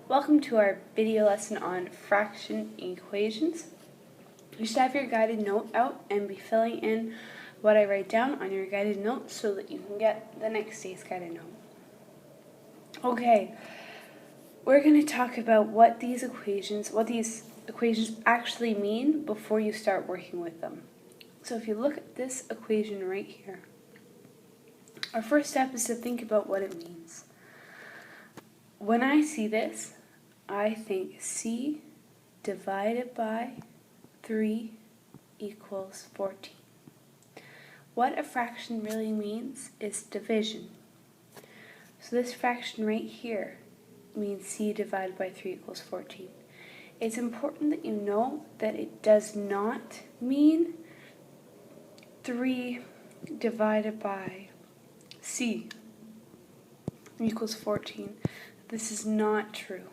Welcome to our video lesson on fraction equations. You should have your guided note out and be filling in what I write down on your guided note so that you can get the next day's guided note. Okay, we're going to talk about what these equations actually mean before you start working with them. So if you look at this equation right here, our first step is to think about what it means. When I see this, I think C divided by 3 equals 14. What a fraction really means is division. So this fraction right here means C divided by 3 equals 14. It's important that you know that it does not mean 3 divided by C equals 14. This is not true.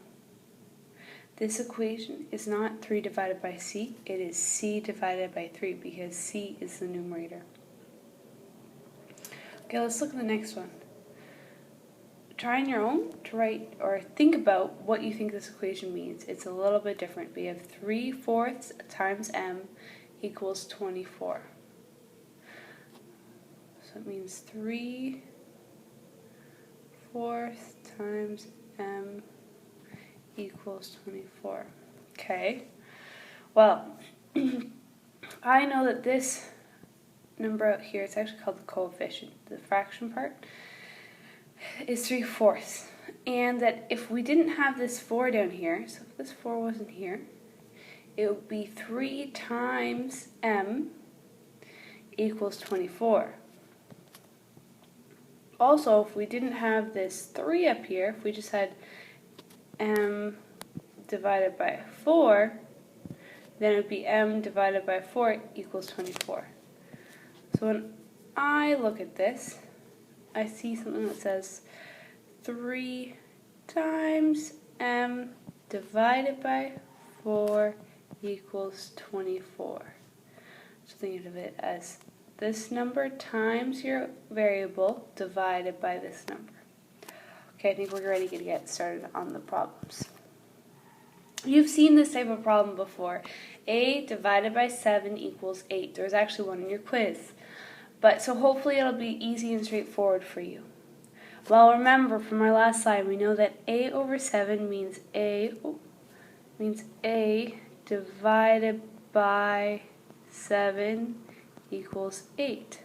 This equation is not 3 divided by C, it is C divided by 3 because C is the numerator. Okay, let's look at the next one. Try on your own to write or think about what you think this equation means. It's a little bit different. We have 3/4 times m equals 24. So it means 3/4 times m equals 24. Okay, well, I know that this number out here, it's actually called the coefficient, the fraction part, is 3/4. And that if we didn't have this 4 down here, so if this 4 wasn't here, it would be 3 times m equals 24. Also, if we didn't have this 3 up here, if we just had m divided by 4, then it would be m divided by 4 equals 24. So when I look at this, I see something that says 3 times m divided by 4 equals 24. So think of it as this number times your variable divided by this number. Okay, I think we're ready to get started on the problems. You've seen this type of problem before. A divided by 7 equals 8. There's actually one in your quiz. But so hopefully it'll be easy and straightforward for you. Well, remember from our last slide, we know that A over 7 means A divided by 7 equals 8.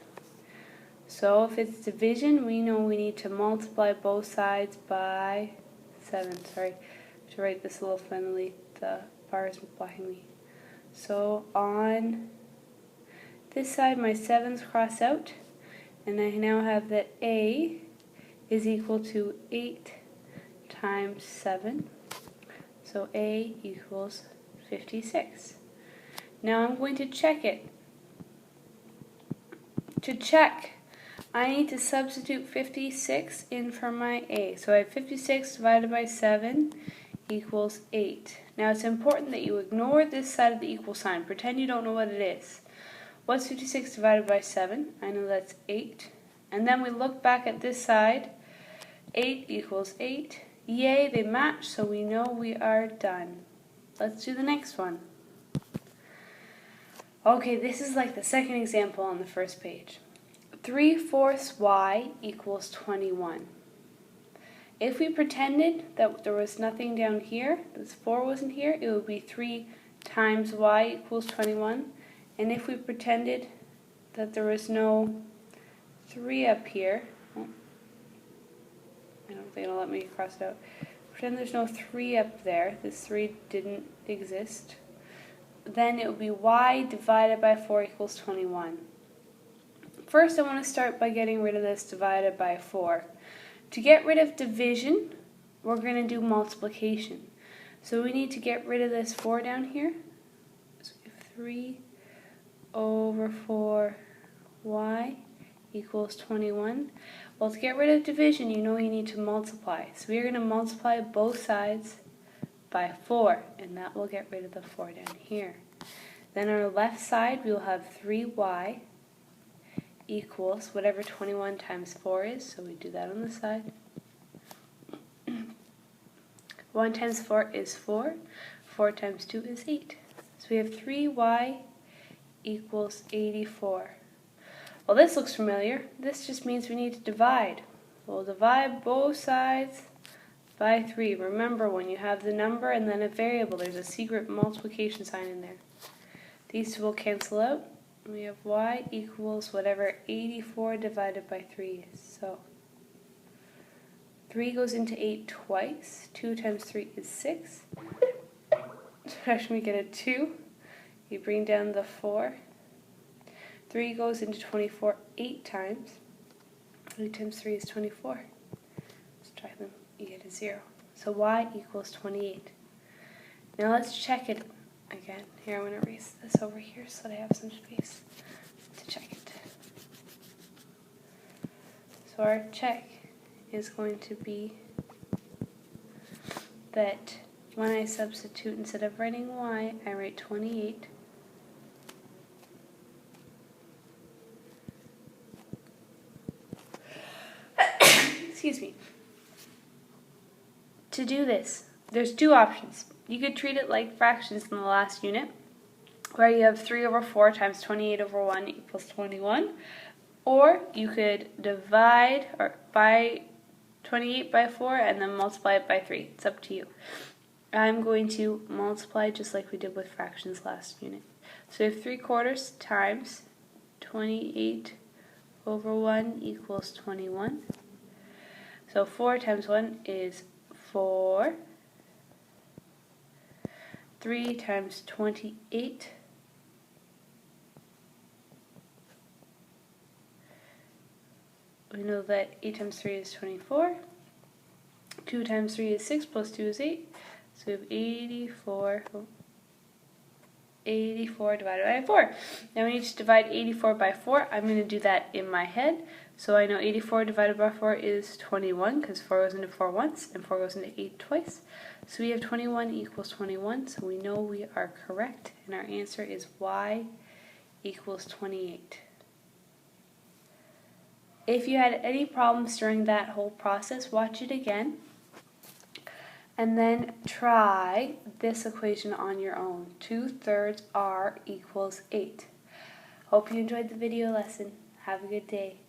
So if it's division, we know we need to multiply both sides by 7. Sorry, I should write this a little friendly. The bar is blocking me. So on this side, my 7's cross out, and I now have that A is equal to 8 times 7. So A equals 56. Now I'm going to check it. To check, I need to substitute 56 in for my A. So I have 56 divided by 7 equals 8. Now it's important that you ignore this side of the equal sign. Pretend you don't know what it is. What's 56 divided by 7? I know that's 8. And then we look back at this side. 8 equals 8. Yay, they match, so we know we are done. Let's do the next one. Okay, this is like the second example on the first page. 3/4 y equals 21. If we pretended that there was nothing down here, this 4 wasn't here, it would be 3 times y equals 21. And if we pretended that there was no 3 up here, I don't think it'll let me cross it out. Pretend there's no 3 up there, this 3 didn't exist, then it would be y divided by 4 equals 21. First, I want to start by getting rid of this divided by 4. To get rid of division, we're going to do multiplication. So we need to get rid of this 4 down here. So we have 3 over 4y equals 21. Well, to get rid of division, you know you need to multiply. So we're going to multiply both sides by 4, and that will get rid of the 4 down here. Then on our left side, we will have 3y equals whatever 21 times 4 is, so we do that on the side. 1 times 4 is 4. 4 times 2 is 8. So we have 3y equals 84. Well, this looks familiar. This just means we need to divide. We'll divide both sides by 3. Remember, when you have the number and then a variable, there's a secret multiplication sign in there. These two will cancel out. We have y equals whatever 84 divided by 3 is. So 3 goes into 8 twice. 2 times 3 is 6. Subtraction, we get a 2. You bring down the 4. 3 goes into 24 8 times. 8 times 3 is 24. Subtract them, you get a 0. So y equals 28. Now let's check it again. Here, I'm going to erase this over here so that I have some space to check it. So our check is going to be that when I substitute, instead of writing y, I write 28. Excuse me. To do this, there's two options. You could treat it like fractions in the last unit, where you have 3 over 4 times 28 over 1 equals 21. Or you could divide by 28 by 4 and then multiply it by 3. It's up to you. I'm going to multiply just like we did with fractions last unit. So we have 3/4 times 28 over 1 equals 21. So 4 times 1 is 4. 3 times 28 . We know that 8 times 3 is 24. 2 times 3 is 6, plus 2 is 8. So we have 84 divided by 4. Now we need to divide 84 by 4. I'm going to do that in my head. So I know 84 divided by 4 is 21, because 4 goes into 4 once, and 4 goes into 8 twice. So we have 21 equals 21, so we know we are correct, and our answer is y equals 28. If you had any problems during that whole process, watch it again, and then try this equation on your own. 2/3 r equals 8. Hope you enjoyed the video lesson. Have a good day.